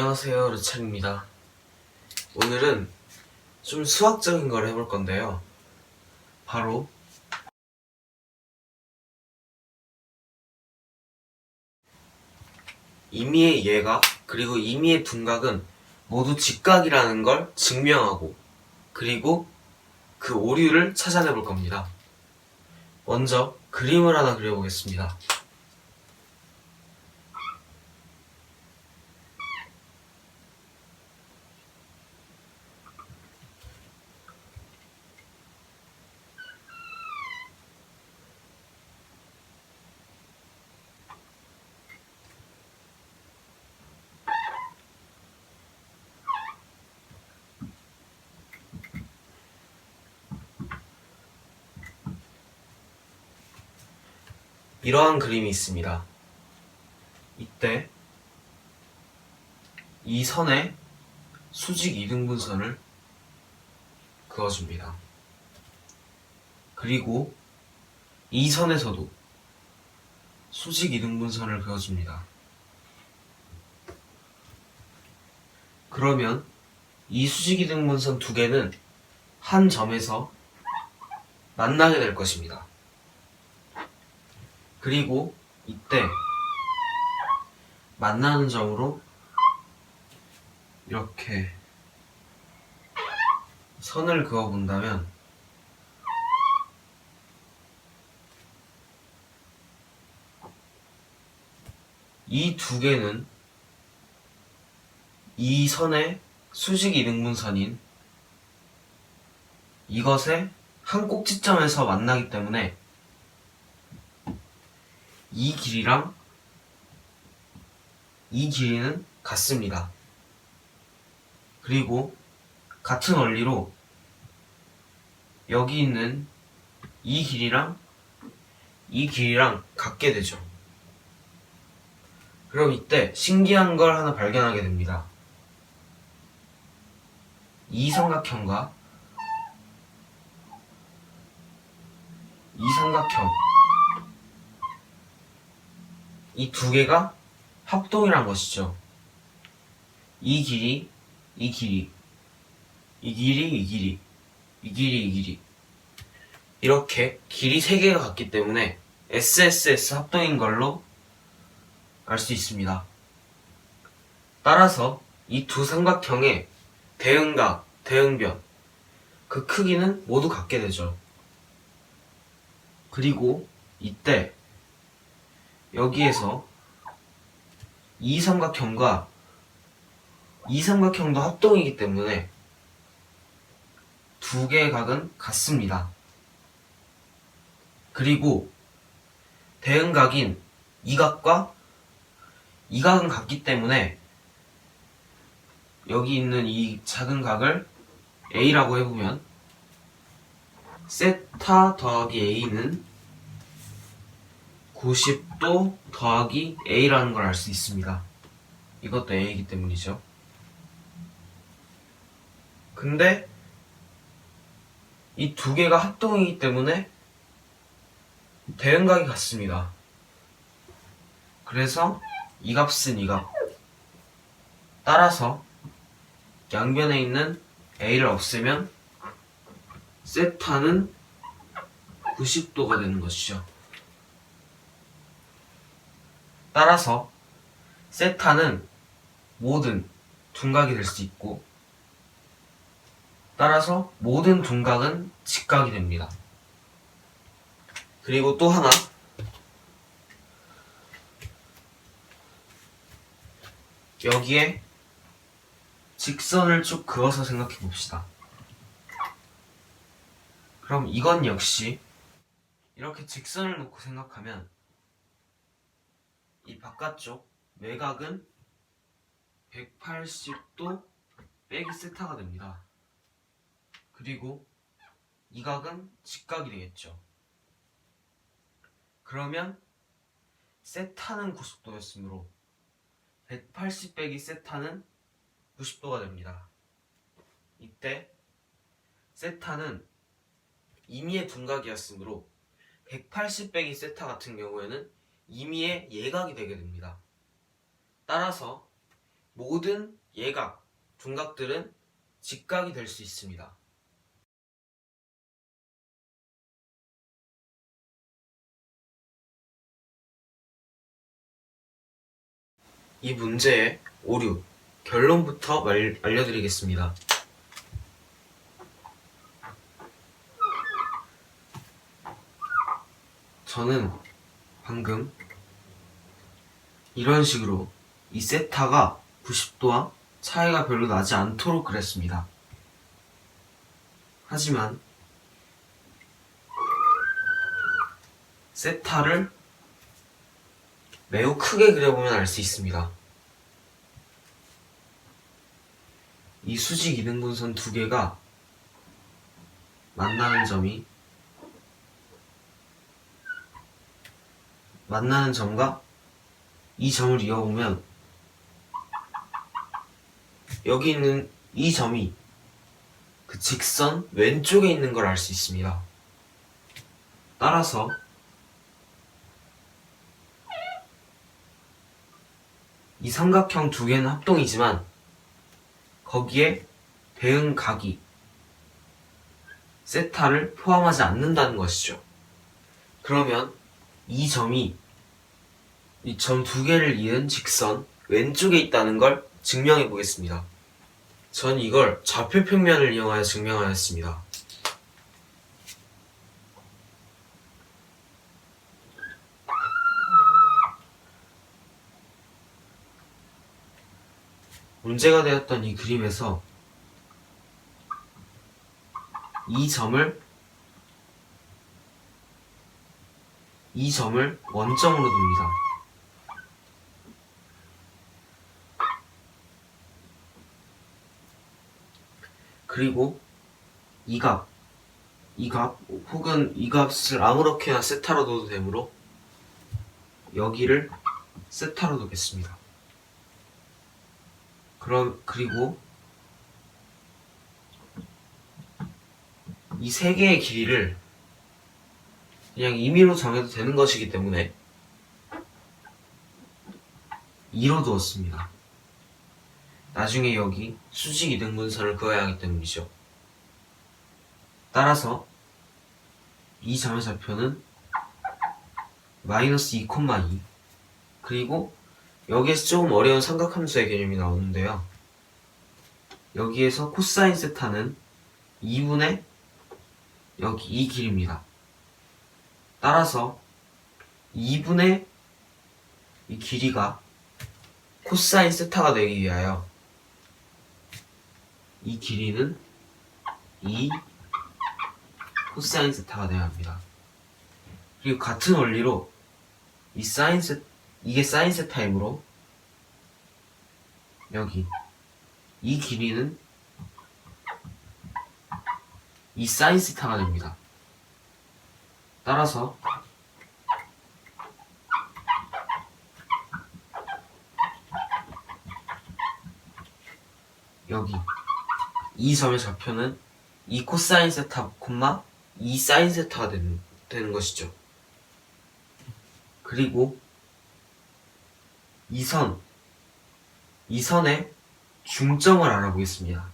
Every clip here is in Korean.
안녕하세요, 르찬입니다. 오늘은 좀 수학적인 걸 해볼 건데요. 바로 임의의 예각 그리고 임의의 둔각은 모두 직각이라는 걸 증명하고 그리고 그 오류를 찾아내볼 겁니다. 먼저 그림을 하나 그려보겠습니다. 이러한 그림이 있습니다. 이때 이 선에 수직 이등분선을 그어줍니다. 그리고 이 선에서도 수직 이등분선을 그어줍니다. 그러면 이 수직 이등분선 두 개는 한 점에서 만나게 될 것입니다. 그리고 이때 만나는 점으로 이렇게 선을 그어 본다면 이 두 개는 이 선의 수직 이등분선인 이것의 한 꼭지점에서 만나기 때문에 이 길이랑 이 길이는 같습니다. 그리고 같은 원리로 여기 있는 이 길이랑 이 길이랑 같게 되죠. 그럼 이때 신기한 걸 하나 발견하게 됩니다. 이 삼각형과 이 삼각형 이 두 개가 합동이란 것이죠. 이 길이, 이 길이, 이 길이, 이 길이, 이 길이, 이 길이 이렇게 길이 3개가 같기 때문에 SSS 합동인 걸로 알 수 있습니다. 따라서 이 두 삼각형의 대응각, 대응변 그 크기는 모두 같게 되죠. 그리고 이때 여기에서 이 삼각형과 이 삼각형도 합동이기 때문에 두 개의 각은 같습니다. 그리고 대응각인 이 각과 이 각은 같기 때문에 여기 있는 이 작은 각을 A라고 해보면 세타 더하기 A는 90도 더하기 A라는 걸 알 수 있습니다. 이것도 A이기 때문이죠. 근데 이 두 개가 합동이기 때문에 대응각이 같습니다. 그래서 이 값은 이 값. 따라서 양변에 있는 A를 없애면 세타는 90도가 되는 것이죠. 따라서 세타는 모든 둔각이 될 수 있고 따라서 모든 둔각은 직각이 됩니다. 그리고 또 하나 여기에 직선을 쭉 그어서 생각해 봅시다. 그럼 이건 역시 이렇게 직선을 놓고 생각하면 이 바깥쪽 외곽은 180도 빼기 세타가 됩니다. 그리고 이 각은 직각이 되겠죠. 그러면 세타는 90도였으므로 180 빼기 세타는 90도가 됩니다. 이때 세타는 임의의 둔각이었으므로 180 빼기 세타 같은 경우에는 임의의 예각이 되게 됩니다. 따라서 모든 예각, 둔각들은 직각이 될 수 있습니다. 이 문제의 오류, 결론부터 알려드리겠습니다. 저는 방금 이런 식으로 이 세타가 90도와 차이가 별로 나지 않도록 그렸습니다. 하지만 세타를 매우 크게 그려보면 알 수 있습니다. 이 수직 이등분선 두 개가 만나는 점과 이 점을 이어보면 여기 있는 이 점이 그 직선 왼쪽에 있는 걸 알 수 있습니다. 따라서 이 삼각형 두 개는 합동이지만 거기에 대응각이 세타를 포함하지 않는다는 것이죠. 그러면 이 점이 이 점 두 개를 이은 직선 왼쪽에 있다는 걸 증명해 보겠습니다. 전 이걸 좌표평면을 이용하여 증명하였습니다. 문제가 되었던 이 그림에서 이 점을 원점으로 둡니다. 그리고 이 값 혹은 이 값을 아무렇게나 세타로 둬도 되므로 여기를 세타로 두겠습니다. 그리고 이 세 개의 길이를 그냥 임의로 정해도 되는 것이기 때문에 2로 두었습니다. 나중에 여기 수직 이등분선을 그어야 하기 때문이죠. 따라서 이 점의 좌표는 마이너스 2,2 그리고 여기에서 조금 어려운 삼각함수의 개념이 나오는데요. 여기에서 코사인 세타는 2분의 여기 이 길입니다. 따라서 2분의 이 길이가 코사인 세타가 되기 위하여 이 길이는 2 코사인 세타가 되어야 합니다. 그리고 같은 원리로 이게 사인 세타이므로 여기 이 길이는 이 사인 세타가 됩니다. 따라서 여기 이 점의 좌표는 이 코사인 세타, 이 사인 세타가 되는 것이죠. 그리고 이 선의 중점을 알아보겠습니다.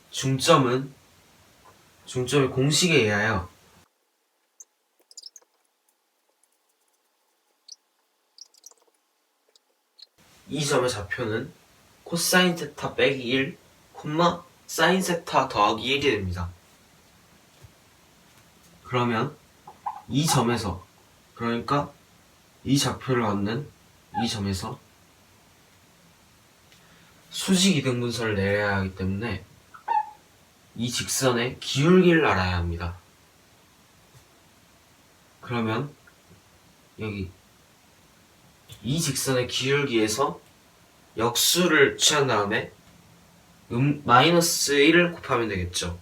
중점의 공식에 의하여 이 점의 좌표는 코사인 세타 빼기 1, 사인 세타 더하기 1이 됩니다. 그러면 이 점에서, 그러니까 이 좌표를 얻는 이 점에서 수직 이등분선을 내려야 하기 때문에 이 직선의 기울기를 알아야 합니다. 그러면 여기 이 직선의 기울기에서 역수를 취한 다음에 마이너스 1을 곱하면 되겠죠.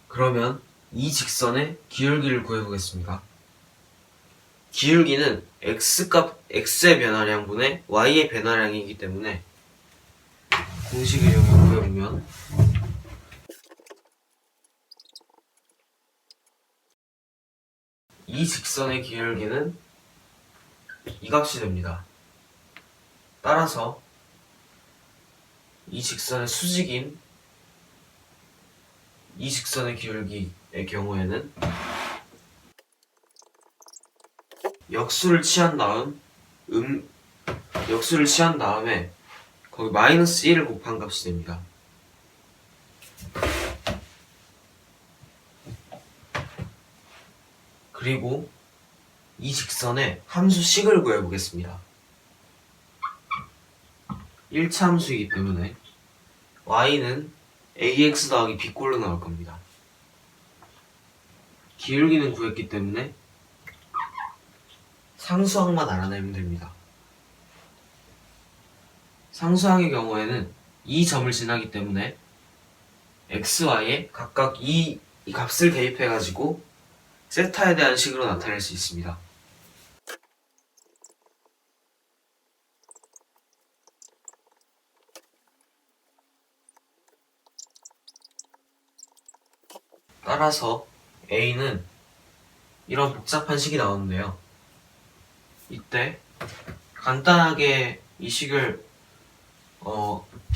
그러면 이 직선의 기울기를 구해보겠습니다. 기울기는 x의 변화량분의 y의 변화량이기 때문에 공식을 이용해 구해보면 이 직선의 기울기는 이 값이 됩니다. 따라서 이 직선의 수직인 이 직선의 기울기의 경우에는 역수를 취한 다음에 거기 마이너스 1을 곱한 값이 됩니다. 그리고 이 직선의 함수식을 구해보겠습니다. 1차 함수이기 때문에 y는 ax 더하기 b꼴로 나올 겁니다. 기울기는 구했기 때문에 상수항만 알아내면 됩니다. 상수항의 경우에는 이 점을 지나기 때문에 x, y에 각각 이 값을 대입해가지고 세타에 대한 식으로 나타낼 수 있습니다. 따라서 a는 이런 복잡한 식이 나오는데요. 이때 간단하게 이 식을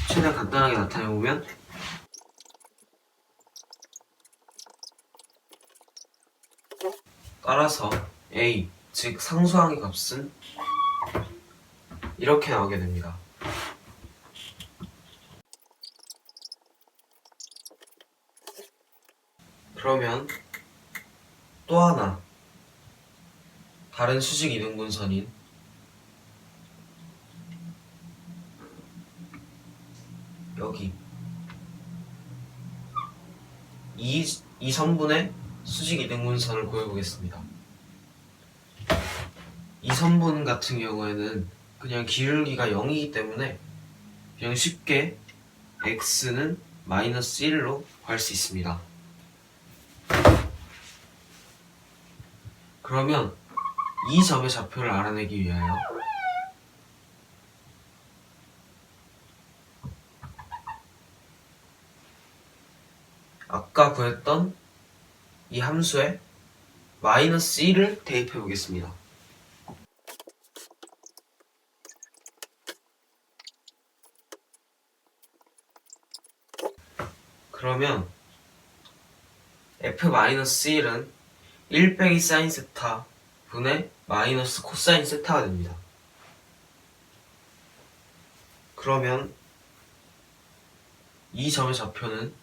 최대한 간단하게 나타내보면 따라서 a, 즉 상수항의 값은 이렇게 나오게 됩니다. 그러면 또 하나 다른 수직 이등분선인 여기 이 선분의 수직 이등분선을 구해보겠습니다. 이 선분 같은 경우에는 그냥 기울기가 0이기 때문에 그냥 쉽게 x는 마이너스 1로 구할 수 있습니다. 그러면 이 점의 좌표를 알아내기 위하여 아까 구했던 이 함수에 마이너스 1을 대입해 보겠습니다. 그러면 f-1은 1 빼기 사인 세타 분의 마이너스 코사인 세타가 됩니다. 그러면 이 점의 좌표는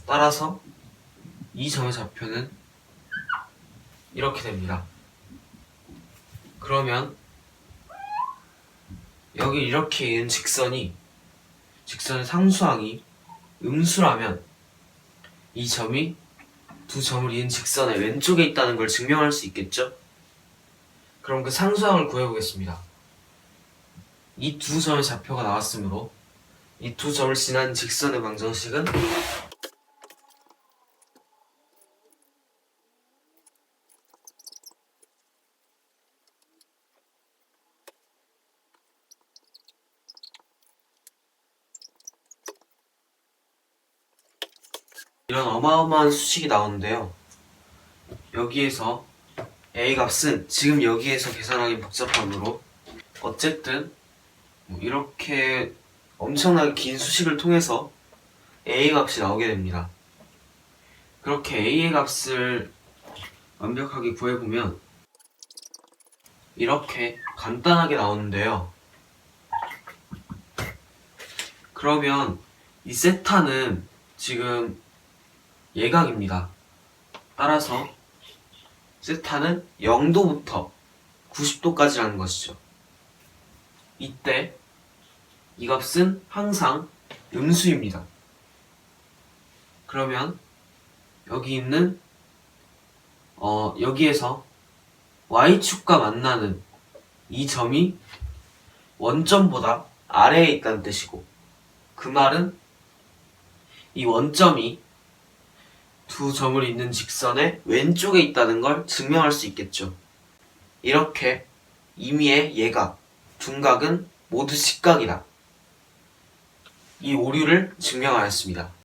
따라서 이 점의 좌표는 이렇게 됩니다. 그러면 여기 이렇게 있는 직선의 상수항이 음수라면 이 점이 두 점을 이은 직선의 왼쪽에 있다는 걸 증명할 수 있겠죠? 그럼 그 상수항을 구해보겠습니다. 이 두 점의 좌표가 나왔으므로 이 두 점을 지난 직선의 방정식은 이런 어마어마한 수식이 나오는데요. 여기에서 a 값은 지금 여기에서 계산하기 복잡하므로 어쨌든 이렇게 엄청나게 긴 수식을 통해서 a 값이 나오게 됩니다. 그렇게 a의 값을 완벽하게 구해보면 이렇게 간단하게 나오는데요. 그러면 이 세타는 지금 예각입니다. 따라서 세타는 0도부터 90도까지라는 것이죠. 이때 이 값은 항상 음수입니다. 그러면 여기 있는 여기에서 y축과 만나는 이 점이 원점보다 아래에 있다는 뜻이고, 그 말은 이 원점이 두 점을 잇는 직선의 왼쪽에 있다는 걸 증명할 수 있겠죠. 이렇게 임의의 예각, 둔각은 모두 직각이다. 이 오류를 증명하였습니다.